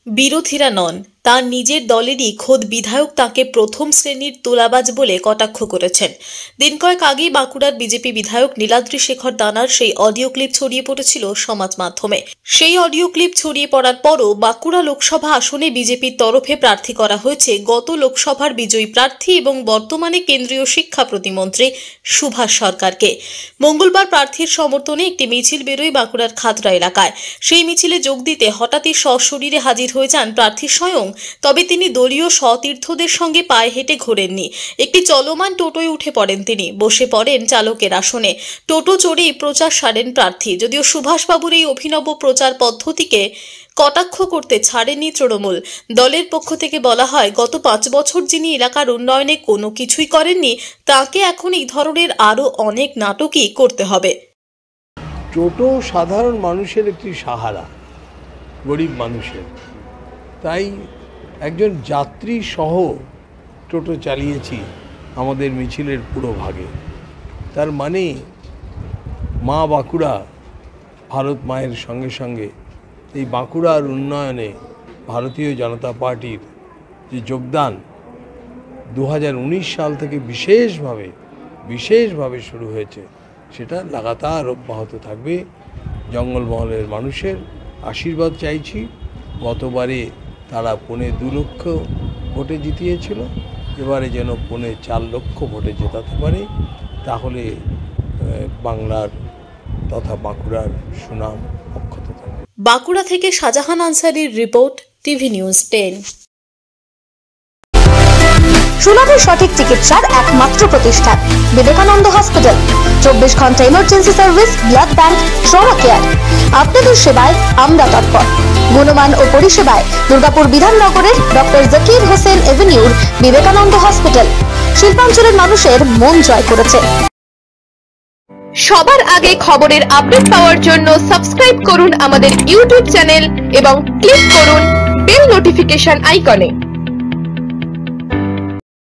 বিরোধীরা নন, তার নিজের দলেরই খোদ বিধায়ক তাকে প্রথম শ্রেণীর তোলাবাজ বলে কটাক্ষ করেছেন। দিন কয়েক আগেই বাঁকুড়ার বিজেপি বিধায়ক নীলাদ্রি শেখর দানার সেই অডিও ক্লিপ ছড়িয়ে পড়েছিল সমাজ মাধ্যমে। সেই অডিও ক্লিপ ছড়িয়ে পড়ার পরও বাঁকুড়া লোকসভা আসনে বিজেপির তরফে প্রার্থী করা হয়েছে গত লোকসভার বিজয়ী প্রার্থী এবং বর্তমানে কেন্দ্রীয় শিক্ষা প্রতিমন্ত্রী সুভাষ সরকারকে। মঙ্গলবার প্রার্থীর সমর্থনে একটি মিছিল বেরোয় বাঁকুড়ার খাতড়া এলাকায়। সেই মিছিলে যোগ দিতে হঠাৎই সশরীরে হাজির হয়ে যান প্রার্থী স্বয়ং। তবে তিনি দলীয় সতীর্থদের সঙ্গে পায়ে হেঁটে ঘোরেননি। একটি চলমান টোটোয় উঠে পড়েন তিনি, বসে পড়েন চালকের আসনে। টোটো চড়েই প্রচার সারেন প্রার্থী। যদিও সুভাষবাবুর এই অভিনব প্রচার পদ্ধতিকে কটাক্ষ করতে ছাড়েনি তৃণমূল। দলের পক্ষ থেকে বলা হয়, গত 5 বছর যিনি এলাকার উন্নয়নে কোনো কিছুই করেননি, তাকে এখন এই ধরনের আরও অনেক নাটকই করতে হবে। টোটো সাধারণ মানুষের একটি সাহারা, গরিব মানুষের। তাই একজন যাত্রী সহ টোটো চালিয়েছি আমাদের মিছিলের পুরো ভাগে। তার মানে মা বাঁকুড়া, ভারত মায়ের সঙ্গে সঙ্গে এই বাঁকুড়ার উন্নয়নে ভারতীয় জনতা পার্টির যে যোগদান 2019 সাল থেকে বিশেষভাবে শুরু হয়েছে, সেটা লাগাতার অব্যাহত থাকবে। জঙ্গলমহলের মানুষের আশীর্বাদ চাইছি। গতবারে তারা 2.25 লক্ষ ভোটে জিতিয়েছিল, এবারে যেন 4.25 লক্ষ ভোটে জেতাতে পারে। তাহলে বাংলার তথা বাঁকুড়ার সুনাম অক্ষত থাকবে। বাঁকুড়া থেকে শাহজাহান আনসারির রিপোর্ট, টিভি নিউজ 10। সুলভের সঠিক চিকিৎসার একমাত্র প্রতিষ্ঠান বিবেকানন্দ হসপিটাল। 24 ঘন্টা emergency service, blood bank, trauma care. আপনাদের সেবায় আমরা তৎপর। গুণমান ও পরিষেবায় দুর্গাপুর বিধাননগরের ডক্টর জাকির হোসেন এভিনিউর বিবেকানন্দ হসপিটাল শিল্পাঞ্চলের মানুষের মন জয় করেছে। সবার আগে খবরের আপডেট পাওয়ার জন্য সাবস্ক্রাইব করুন আমাদের ইউটিউব চ্যানেল এবং ক্লিক করুন বেল নোটিফিকেশন আইকনে।